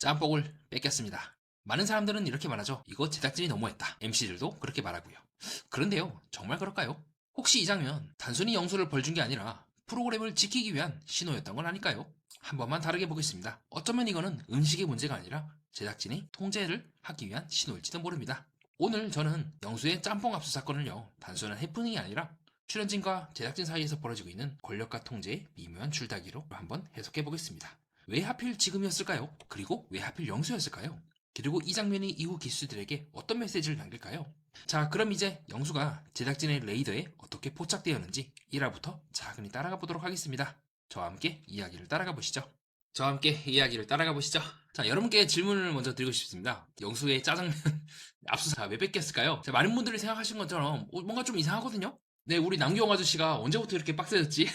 짬뽕을 뺏겼습니다. 많은 사람들은 이렇게 말하죠. 이거 제작진이 너무했다. MC들도 그렇게 말하고요. 그런데요, 정말 그럴까요? 혹시 이 장면 단순히 영수를 벌준 게 아니라 프로그램을 지키기 위한 신호였던 건 아닐까요? 한 번만 다르게 보겠습니다. 어쩌면 이거는 음식의 문제가 아니라 제작진이 통제를 하기 위한 신호일지도 모릅니다. 오늘 저는 영수의 짬뽕 압수 사건을요, 단순한 해프닝이 아니라 출연진과 제작진 사이에서 벌어지고 있는 권력과 통제의 미묘한 줄다기로 한번 해석해 보겠습니다. 왜 하필 지금이었을까요? 그리고 왜 하필 영수였을까요? 그리고 이 장면이 이후 기수들에게 어떤 메시지를 남길까요? 자, 그럼 이제 영수가 제작진의 레이더에 어떻게 포착되었는지 1화부터 차근히 따라가 보도록 하겠습니다. 저와 함께 이야기를 따라가 보시죠. 저와 함께 이야기를 따라가 보시죠. 자, 여러분께 질문을 먼저 드리고 싶습니다. 영수의 짜장면 압수사 왜 뺏겼을까요? 자, 많은 분들이 생각하시는 것처럼 뭔가 좀 이상하거든요? 네, 우리 남경 아저씨가 언제부터 이렇게 빡세졌지?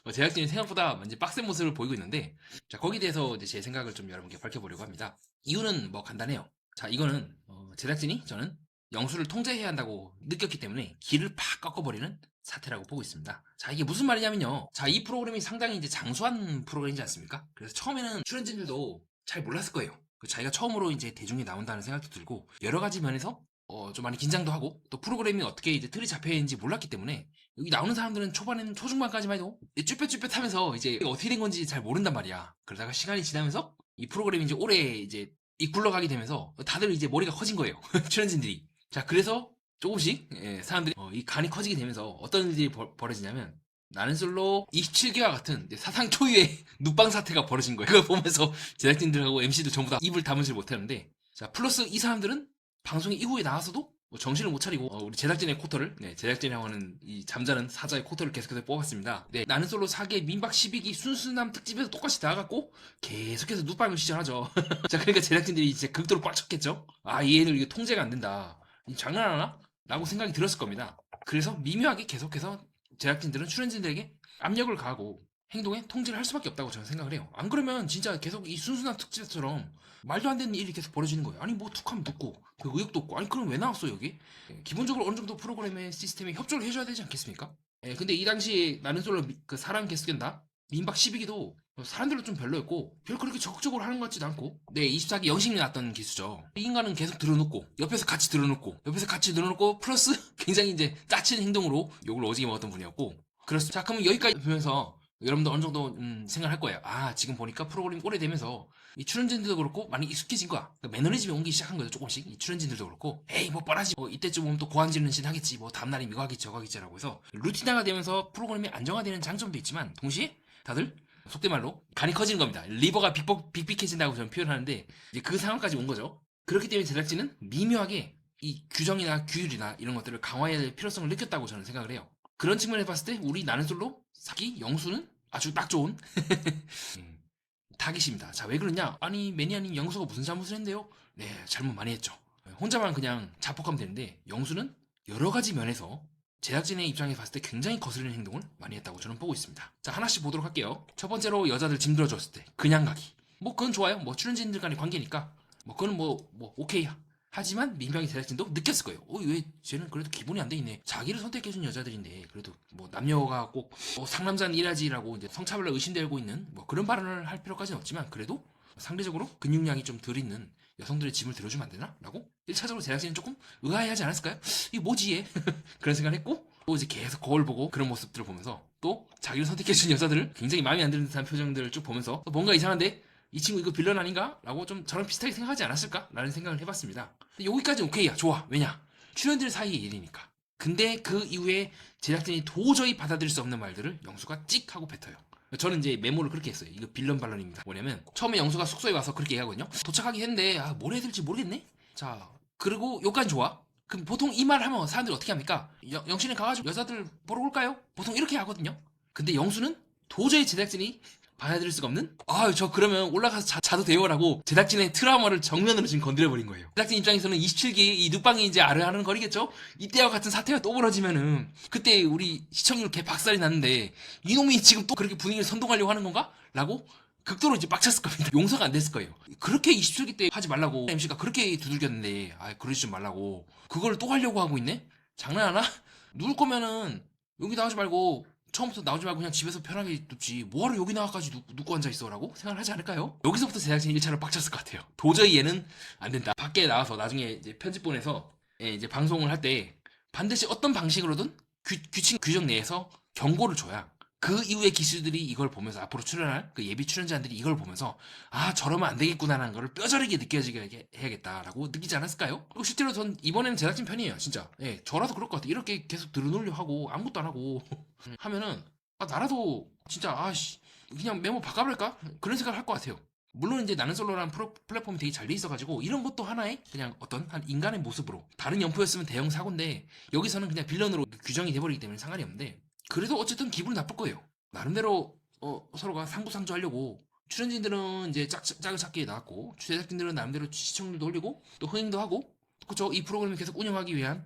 제작진이 생각보다 완전 빡센 모습을 보이고 있는데, 자, 거기에 대해서 이제 제 생각을 좀 여러분께 밝혀보려고 합니다. 이유는 뭐 간단해요. 자, 이거는 제작진이 저는 영수를 통제해야 한다고 느꼈기 때문에 길을 팍 꺾어버리는 사태라고 보고 있습니다. 자, 이게 무슨 말이냐면요. 자, 이 프로그램이 상당히 이제 장수한 프로그램이지 않습니까? 그래서 처음에는 출연진들도 잘 몰랐을 거예요. 자기가 처음으로 이제 대중에 나온다는 생각도 들고, 여러 가지 면에서 좀 많이 긴장도 하고, 또 프로그램이 어떻게 이제 틀이 잡혀 있는지 몰랐기 때문에, 여기 나오는 사람들은 초반에는 초중반까지만 해도 쭈뼛쭈뼛 하면서 이제 어떻게 된 건지 잘 모른단 말이야. 그러다가 시간이 지나면서 이 프로그램이 이제 오래 이제 굴러가게 되면서 다들 이제 머리가 커진 거예요. 출연진들이. 자, 그래서 조금씩 사람들이 이 간이 커지게 되면서 어떤 일들이 벌어지냐면, 나는 솔로 27기와 같은 사상 초유의 눕방 사태가 벌어진 거예요. 그걸 보면서 제작진들하고 MC들 전부 다 입을 다물질 못하는데, 자, 플러스 이 사람들은 방송이 이후에 나와서도 뭐 정신을 못 차리고 우리 제작진의 코터를, 제작진이라고 하는 이 잠자는 사자의 코터를 계속해서 뽑았습니다. 네, 나는 솔로 4개 민박 12기 순수남 특집에서 똑같이 나와갖고 계속해서 눕방을 시전하죠. 자, 그러니까 제작진들이 이제 극도로 꽉 찼겠죠. 아, 이 애들 이게 통제가 안 된다. 이 장난하나? 라고 생각이 들었을 겁니다. 그래서 미묘하게 계속해서 제작진들은 출연진들에게 압력을 가하고 행동에 통제를 할 수밖에 없다고 저는 생각을 해요. 안 그러면 진짜 계속 이 순수남 특집처럼 말도 안 되는 일이 계속 벌어지는 거예요. 아니 뭐 툭하면 눕고 그 의욕도 없고, 아니 그럼 왜 나왔어 여기? 기본적으로 어느 정도 프로그램의 시스템에 협조를 해줘야 되지 않겠습니까? 근데 이 당시 나는 솔로 그 사랑 개수견다 민박 12기도 사람들로 좀 별로였고, 별 그렇게 적극적으로 하는 것 같지도 않고, 네, 24기 영식이 나왔던 기수죠. 이 인간은 계속 들어놓고, 옆에서 같이 들어놓고, 옆에서 같이 들어놓고, 플러스 굉장히 이제 짜치는 행동으로 욕을 오지게 먹었던 분이었고, 그렇습니다. 자, 그러면 여기까지 보면서 여러분도 어느 정도 생각할 거예요. 아, 지금 보니까 프로그램이 오래되면서 이 출연진들도 그렇고 많이 익숙해진 거야. 그러니까 매너리즘이 옮기 시작한 거죠. 조금씩 이 출연진들도 그렇고, 에이 뭐 뻔하지, 뭐 이때쯤 오면 또 고함 지르는 신 하겠지, 뭐 다음날이 이거 하겠지 저거 하겠지라고 해서 루틴화가 되면서 프로그램이 안정화되는 장점도 있지만, 동시에 다들 속된 말로 간이 커지는 겁니다. 리버가 빅빅해진다고 저는 표현하는데, 이제 그 상황까지 온 거죠. 그렇기 때문에 제작진은 미묘하게 이 규정이나 규율이나 이런 것들을 강화해야 될 필요성을 느꼈다고 저는 생각을 해요. 그런 측면에서 봤을 때 우리 나는 솔로 사기 영수는 아주 딱 좋은 타깃입니다. 자, 왜 그러냐? 아니 매니아님, 영수가 무슨 잘못을 했는데요? 네, 잘못 많이 했죠. 혼자만 그냥 자폭하면 되는데, 영수는 여러 가지 면에서 제작진의 입장에 봤을 때 굉장히 거스르는 행동을 많이 했다고 저는 보고 있습니다. 자, 하나씩 보도록 할게요. 첫 번째로 여자들 짐 들어줬을 때 그냥 가기. 뭐 그건 좋아요. 뭐 출연진들 간의 관계니까 뭐 그건 뭐 오케이. 하지만 민병희 제작진도 느꼈을 거예요. 왜 쟤는 그래도 기본이 안 돼 있네. 자기를 선택해준 여자들인데 그래도 뭐 남녀가 꼭뭐 상남자는 일하지라고 이제 성차별로 의심되고 있는 뭐 그런 발언을 할 필요까지는 없지만, 그래도 상대적으로 근육량이 좀 덜 있는 여성들의 짐을 들어주면 안 되나? 라고 1차적으로 제작진은 조금 의아해하지 않았을까요? 이게 뭐지 얘? 그런 생각을 했고, 또 이제 계속 거울 보고 그런 모습들을 보면서 또 자기를 선택해준 여자들을 굉장히 마음에 안 드는 듯한 표정들을 쭉 보면서 뭔가 이상한데? 이 친구 이거 빌런 아닌가? 라고 좀 저랑 비슷하게 생각하지 않았을까? 라는 생각을 해봤습니다. 여기까지 오케이야. 좋아. 왜냐? 출연들 사이의 일이니까. 근데 그 이후에 제작진이 도저히 받아들일 수 없는 말들을 영수가 찍 하고 뱉어요. 저는 이제 메모를 그렇게 했어요. 이거 빌런 반론입니다. 뭐냐면, 처음에 영수가 숙소에 와서 그렇게 얘기하거든요. 도착하긴 했는데 뭘 해야 될지 모르겠네? 자, 그리고 요까지 좋아. 그럼 보통 이 말 하면 사람들이 어떻게 합니까? 영신이 가가지고 여자들 보러 올까요? 보통 이렇게 하거든요. 근데 영수는 도저히 제작진이 받아들일 수가 없는? 저 그러면 올라가서 자도 돼요라고 제작진의 트라우마를 정면으로 지금 건드려버린 거예요. 제작진 입장에서는 27기의 이 눕방이 이제 아르하는 거리겠죠? 이때와 같은 사태가 또 벌어지면은 그때 우리 시청률 개 박살이 났는데 이놈이 지금 또 그렇게 분위기를 선동하려고 하는 건가? 라고 극도로 이제 빡쳤을 겁니다. 용서가 안 됐을 거예요. 그렇게 27기 때 하지 말라고 MC가 그렇게 두들겼는데, 그러지 좀 말라고 그걸 또 하려고 하고 있네? 장난하나? 누울 거면은 여기 나오지 말고 처음부터 나오지 말고 그냥 집에서 편하게 눕지 뭐하러 여기 나와까지 눕고 앉아있어 라고 생각을 하지 않을까요? 여기서부터 제작진이 1차로 빡쳤을 것 같아요. 도저히 얘는 안 된다. 밖에 나와서 나중에 이제 편집본에서 이제 방송을 할 때 반드시 어떤 방식으로든 규칙 규정 내에서 경고를 줘야 그 이후에 기수들이 이걸 보면서 앞으로 출연할 그 예비 출연자들이 이걸 보면서 아 저러면 안 되겠구나라는 걸 뼈저리게 느껴지게 해야겠다라고 느끼지 않았을까요? 그리고 실제로 전 이번에는 제작진 편이에요 진짜. 예, 저라도 그럴 것 같아. 이렇게 계속 들어놓으려 하고 아무것도 안 하고 하면은 아 나라도 진짜 아씨 그냥 메모 바꿔버릴까? 그런 생각을 할 것 같아요. 물론 이제 나는 솔로라는 플랫폼이 되게 잘 돼 있어가지고 이런 것도 하나의 그냥 어떤 한 인간의 모습으로 다른 연포였으면 대형 사고인데 여기서는 그냥 빌런으로 규정이 돼버리기 때문에 상관이 없는데 그래도 어쨌든 기분이 나쁠 거예요. 나름대로 서로가 상부상조하려고 출연진들은 이제 짝을 찾기에 나왔고 제작진들은 나름대로 시청률도 올리고 또 흥행도 하고 그쵸 이 프로그램을 계속 운영하기 위한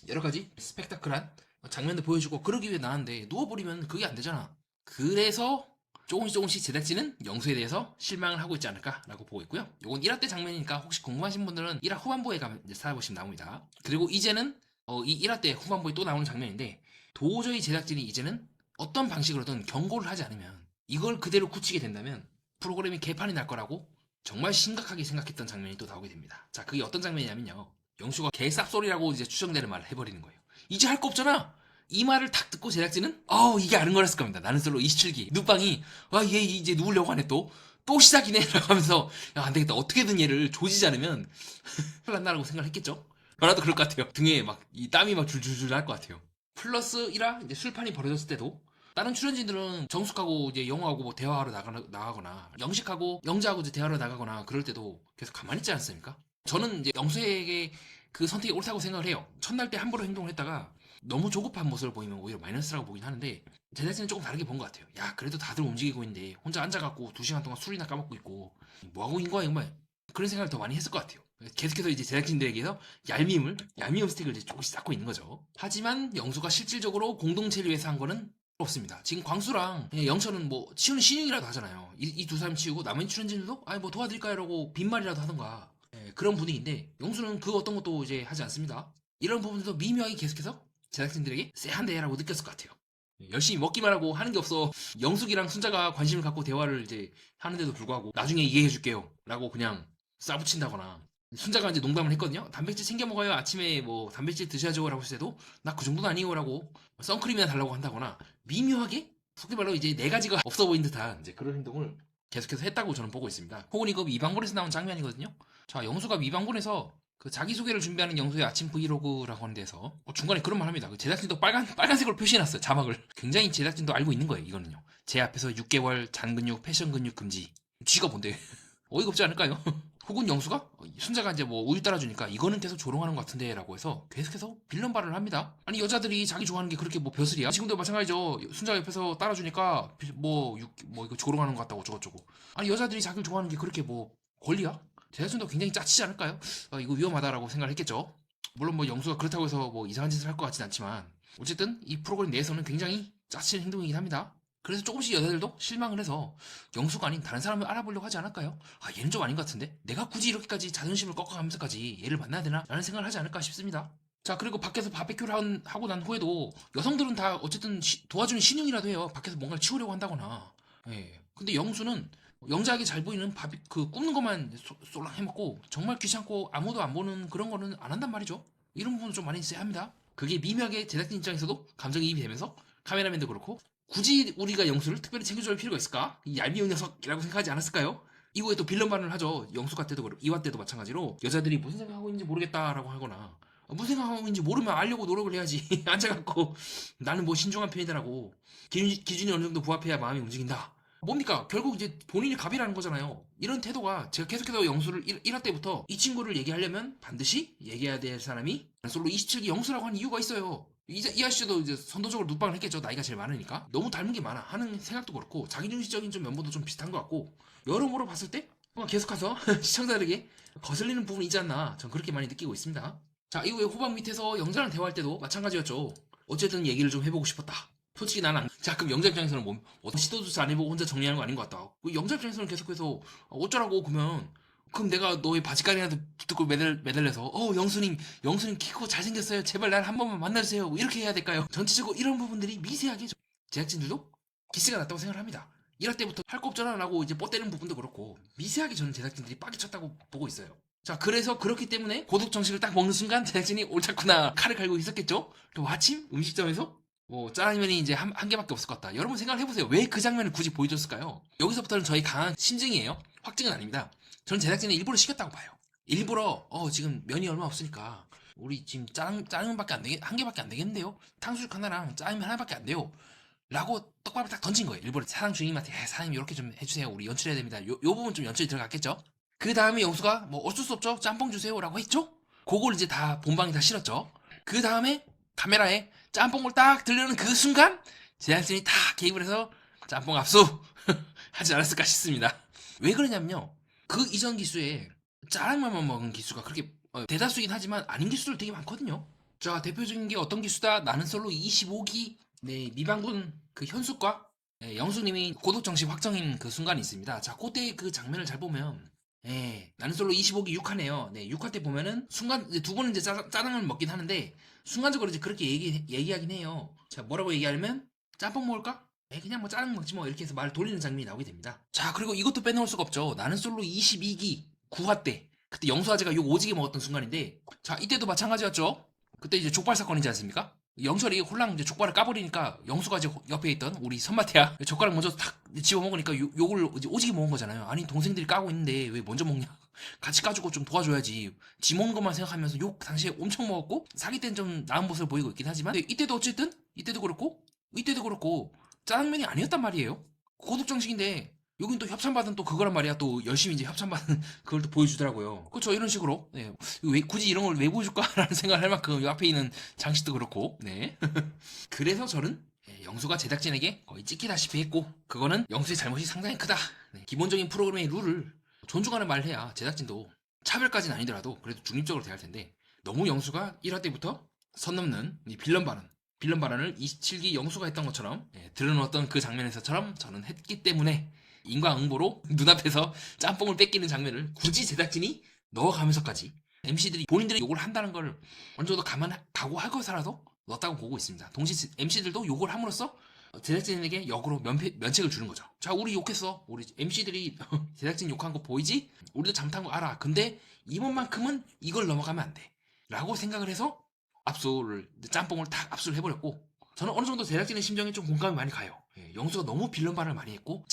여러 가지 스펙타클한 장면도 보여주고 그러기 위해 나왔는데 누워버리면 그게 안 되잖아. 그래서 조금씩 제작진은 영수에 대해서 실망을 하고 있지 않을까라고 보고 있고요. 요건 1화 때 장면이니까 혹시 궁금하신 분들은 1화 후반부에 가면 이제 찾아보시면 나옵니다. 그리고 이제는 이 1화 때 후반부에 또 나오는 장면인데 도저히 제작진이 이제는 어떤 방식으로든 경고를 하지 않으면 이걸 그대로 굳히게 된다면 프로그램이 개판이 날 거라고 정말 심각하게 생각했던 장면이 또 나오게 됩니다. 자, 그게 어떤 장면이냐면요. 영수가 개쌉소리라고 이제 추정되는 말을 해버리는 거예요. 이제 할 거 없잖아. 이 말을 탁 듣고 제작진은 이게 아른거렸을 겁니다. 나는 솔로 27기 눕방이 얘 이제 누우려고 하네 또 시작이네 라고 하면서 야 안되겠다 어떻게든 얘를 조지지 않으면 큰일 난다라고 생각을 했겠죠. 저라도 그럴 것 같아요. 등에 막 이 땀이 막 줄줄줄 날 것 같아요. 플러스 1화 이제 술판이 벌어졌을 때도 다른 출연진들은 정숙하고 이제 영호하고 뭐 대화하러 나가거나 영식하고 영자하고 이제 대화하러 나가거나 그럴 때도 계속 가만히 있지 않습니까? 저는 이제 영수에게 그 선택이 옳다고 생각을 해요. 첫날 때 함부로 행동을 했다가 너무 조급한 모습을 보이면 오히려 마이너스라고 보긴 하는데 제작진은 조금 다르게 본 것 같아요. 야 그래도 다들 움직이고 있는데 혼자 앉아갖고 2시간 동안 술이나 까먹고 있고 뭐하고 있는 거야 정말 그런 생각을 더 많이 했을 것 같아요. 계속해서 이제 제작진들에게서 얄미움 스틱을 이제 조금씩 쌓고 있는 거죠. 하지만 영수가 실질적으로 공동체를 위해서 한 거는 없습니다. 지금 광수랑 영철은 뭐 치우는 신용이라도 하잖아요. 이 두 사람 치우고 나머지 출연진들도 아니 뭐 도와드릴까요? 라고 빈말이라도 하던가 그런 분위기인데 영수는 그 어떤 것도 이제 하지 않습니다. 이런 부분들도 미묘하게 계속해서 제작진들에게 쎄한데라고 느꼈을 것 같아요. 열심히 먹기만 하고 하는 게 없어. 영숙이랑 순자가 관심을 갖고 대화를 이제 하는데도 불구하고 나중에 이해해줄게요 라고 그냥 싸붙인다거나 순자가 이제 농담을 했거든요. 단백질 챙겨 먹어요. 아침에 뭐 단백질 드셔야죠 라고 했을 때도 나 그 정도는 아니에요 라고 선크림이나 달라고 한다거나 미묘하게 속기 말로 이제 네 가지가 없어 보인 듯한 이제 그런 행동을 계속해서 했다고 저는 보고 있습니다. 혹은 이거 미방본에서 나온 장면이거든요. 자 영수가 미방본에서 그 자기소개를 준비하는 영수의 아침 브이로그라고 하는 데서 중간에 그런 말 합니다. 그 제작진도 빨간색으로 표시해놨어요. 자막을. 굉장히 제작진도 알고 있는 거예요. 이거는요. 제 앞에서 6개월 잔근육, 패션 근육 금지. 쥐가 뭔데? 어이가 없지 않을까요? 혹은 영수가 순자가 이제 뭐 우유 따라주니까 이거는 계속 조롱하는 것 같은데 라고 해서 계속해서 빌런 발언을 합니다. 아니 여자들이 자기 좋아하는 게 그렇게 뭐 벼슬이야? 지금도 마찬가지죠. 순자가 옆에서 따라주니까 뭐 이거 조롱하는 것 같다고 저것저것. 아니 여자들이 자기를 좋아하는 게 그렇게 뭐 권리야? 제작진도 굉장히 짜치지 않을까요? 이거 위험하다라고 생각을 했겠죠. 물론 뭐 영수가 그렇다고 해서 뭐 이상한 짓을 할 것 같진 않지만 어쨌든 이 프로그램 내에서는 굉장히 짜치는 행동이긴 합니다. 그래서 조금씩 여자들도 실망을 해서 영수가 아닌 다른 사람을 알아보려고 하지 않을까요? 얘는 좀 아닌 것 같은데? 내가 굳이 이렇게까지 자존심을 꺾어가면서까지 얘를 만나야 되나? 라는 생각을 하지 않을까 싶습니다. 자 그리고 밖에서 바베큐를 하고 난 후에도 여성들은 다 어쨌든 도와주는 신용이라도 해요. 밖에서 뭔가를 치우려고 한다거나. 근데 영수는 영자하게 잘 보이는 그 굽는 것만 쏠랑 해먹고 정말 귀찮고 아무도 안 보는 그런 거는 안 한단 말이죠. 이런 부분은 좀 많이 있어야 합니다. 그게 미묘하게 제작진 입장에서도 감정이입이 되면서 카메라맨도 그렇고 굳이 우리가 영수를 특별히 챙겨줄 필요가 있을까? 이 얄미운 녀석이라고 생각하지 않았을까요? 이후에 또 빌런 발언을 하죠. 영수가 때도 그렇고 이화 때도 마찬가지로 여자들이 무슨 생각하고 있는지 모르겠다라고 하거나 무슨 생각하고 있는지 모르면 알려고 노력을 해야지 앉아갖고 나는 뭐 신중한 편이다라고 기준이 어느 정도 부합해야 마음이 움직인다. 뭡니까? 결국 이제 본인이 갑이라는 거잖아요. 이런 태도가 제가 계속해서 영수를 1화 때부터 이 친구를 얘기하려면 반드시 얘기해야 될 사람이 솔로 27기 영수라고 하는 이유가 있어요. 이 아저씨도 이제 선도적으로 눕방을 했겠죠. 나이가 제일 많으니까. 너무 닮은 게 많아 하는 생각도 그렇고 자기중심적인 좀 면모도 좀 비슷한 것 같고 여러모로 봤을 때 계속해서 시청자들에게 거슬리는 부분이 있지 않나 전 그렇게 많이 느끼고 있습니다. 자 이후에 후반 밑에서 영자랑 대화할 때도 마찬가지였죠. 어쨌든 얘기를 좀 해보고 싶었다. 솔직히 나는 자 그럼 영자 입장에서는 뭐 시도조차 안 해보고 혼자 정리하는 거 아닌 것 같다. 영자 입장에서는 계속해서 어쩌라고 그럼 내가 너의 바지가리라도 붙들고 매달려서 영수님 키 크고 잘생겼어요. 제발 날 한 번만 만나주세요. 뭐 이렇게 해야 될까요? 전체적으로 이런 부분들이 미세하게 제작진들도 기스가 났다고 생각을 합니다. 이럴 때부터 할 거 없잖아 라고 이제 뻗대는 부분도 그렇고 미세하게 저는 제작진들이 빡이 쳤다고 보고 있어요. 자, 그래서 그렇기 때문에 고독 정식을 딱 먹는 순간 제작진이 옳다구나 칼을 갈고 있었겠죠. 또 마침 음식점에서 짜장면이 이제 한 개밖에 없을 것 같다. 여러분 생각을 해보세요. 왜 그 장면을 굳이 보여줬을까요? 여기서부터는 저희 강한 심증이에요. 확증은 아닙니다. 저는 제작진이 일부러 시켰다고 봐요. 일부러 지금 면이 얼마 없으니까 우리 지금 짜장면밖에 안 되게 한 개밖에 안 되겠는데요. 탕수육 하나랑 짜장면 하나밖에 안 돼요. 라고 떡밥을 딱 던진 거예요. 일부러 사장 주인님한테 사장님 이렇게 좀 해주세요. 우리 연출해야 됩니다. 요 부분 좀 연출이 들어갔겠죠. 그 다음에 영수가 뭐 어쩔 수 없죠. 짬뽕 주세요 라고 했죠. 그걸 이제 다 본방이 다 실었죠. 그 다음에 카메라에 짬뽕을 딱 들려는 그 순간 제작진이 다 개입을 해서 짬뽕 압수 하지 않았을까 싶습니다. 왜 그러냐면요. 그 이전 기수에 짜장면만 먹은 기수가 그렇게 대다수이긴 하지만 아닌 기수들 되게 많거든요. 자, 대표적인 게 어떤 기수다. 나는 솔로 25기 네, 미방군 그 현숙과 영숙님이 고독 정식 확정인 그 순간이 있습니다. 자, 그때 그 장면을 잘 보면 나는 솔로 25기 6화네요. 네, 6화 때 보면은 순간 이제 두 분은 이제 짜장면을 먹긴 하는데 순간적으로 이제 그렇게 얘기하긴 해요. 자, 뭐라고 얘기하냐면 짬뽕 먹을까? 그냥 뭐 짜장 먹지 뭐 이렇게 해서 말을 돌리는 장면이 나오게 됩니다. 자, 그리고 이것도 빼놓을 수가 없죠. 나는 솔로 22기 9화 때 그때 영수 아재가 욕 오지게 먹었던 순간인데 자, 이때도 마찬가지였죠. 그때 이제 족발 사건이지 않습니까? 영철이 홀랑 이제 족발을 까버리니까 영수가 이제 옆에 있던 우리 선마태야 젓가락 먼저 탁 집어 먹으니까 욕을 이제 오지게 먹은 거잖아요. 아니 동생들이 까고 있는데 왜 먼저 먹냐? 같이 까주고 좀 도와줘야지. 지 먹는 것만 생각하면서 욕 당시에 엄청 먹었고 사기 때는 좀 나은 모습을 보이고 있긴 하지만 이때도 어쨌든 이때도 그렇고 짜장면이 아니었단 말이에요. 고독 정식인데 여긴 또 협찬받은 또 그거란 말이야. 또 열심히 이제 협찬받은 그걸 또 보여주더라고요. 그렇죠. 이런 식으로. 네. 왜, 굳이 이런 걸 왜 보여줄까라는 생각을 할 만큼 이 앞에 있는 장식도 그렇고. 네. 그래서 저는 영수가 제작진에게 거의 찍히다시피 했고 그거는 영수의 잘못이 상당히 크다. 네. 기본적인 프로그램의 룰을 존중하는 말을 해야 제작진도 차별까지는 아니더라도 그래도 중립적으로 대할 텐데 너무 영수가 1화 때부터 선 넘는 이 빌런 발언을 27기 영수가 했던 것처럼 들어놓았던 그 장면에서처럼 저는 했기 때문에 인과응보로 눈앞에서 짬뽕을 뺏기는 장면을 굳이 제작진이 넣어가면서까지 MC들이 본인들이 욕을 한다는 걸 어느 정도 각오하고서라도 넣었다고 보고 있습니다. 동시에 MC들도 욕을 함으로써 제작진에게 역으로 면책을 주는 거죠. 자, 우리 욕했어. 우리 MC들이 제작진 욕한 거 보이지? 우리도 잘못한 거 알아. 근데 이번만큼은 이걸 넘어가면 안 돼. 라고 생각을 해서 짬뽕을 탁 압수를 해버렸고 저는 어느 정도 제작진의 심정에 좀 공감이 많이 가요. 영수가 너무 빌런 발언을 많이 했고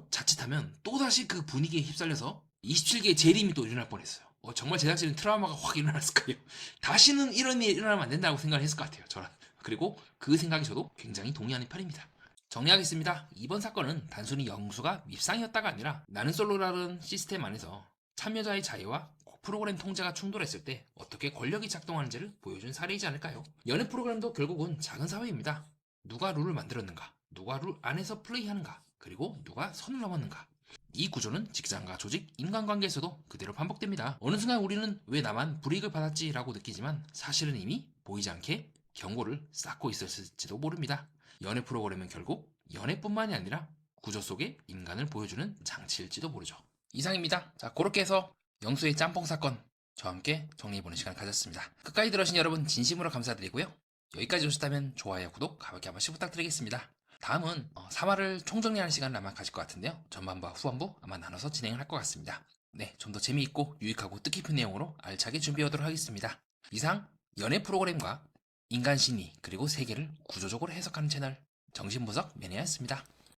자칫하면 또다시 그 분위기에 휩쓸려서 27기의 재림이 또 일어날 뻔했어요. 정말 제작진은 트라우마가 확 일어났을 거예요. 다시는 이런 일이 일어나면 안 된다고 생각을 했을 것 같아요. 저는. 그리고 그 생각이 저도 굉장히 동의하는 편입니다. 정리하겠습니다. 이번 사건은 단순히 영수가 밉상이었다가 아니라 나는 솔로라는 시스템 안에서 참여자의 자유와 프로그램 통제가 충돌했을 때 어떻게 권력이 작동하는지를 보여준 사례이지 않을까요? 연애 프로그램도 결국은 작은 사회입니다. 누가 룰을 만들었는가, 누가 룰 안에서 플레이하는가, 그리고 누가 선을 넘었는가. 이 구조는 직장과 조직, 인간관계에서도 그대로 반복됩니다. 어느 순간 우리는 왜 나만 불이익을 받았지 라고 느끼지만 사실은 이미 보이지 않게 경고를 쌓고 있었을지도 모릅니다. 연애 프로그램은 결국 연애뿐만이 아니라 구조 속의 인간을 보여주는 장치일지도 모르죠. 이상입니다. 자, 그렇게 해서 영수의 짬뽕 사건 저와 함께 정리해보는 시간 가졌습니다. 끝까지 들어주신 여러분 진심으로 감사드리고요. 여기까지 오셨다면 좋아요, 구독 가볍게 한 번씩 부탁드리겠습니다. 다음은 3화를 총정리하는 시간을 아마 가질 것 같은데요. 전반부와 후반부 아마 나눠서 진행을 할 것 같습니다. 네, 좀 더 재미있고 유익하고 뜻깊은 내용으로 알차게 준비하도록 하겠습니다. 이상 연애 프로그램과 인간 심리 그리고 세계를 구조적으로 해석하는 채널 정신분석 매니아였습니다.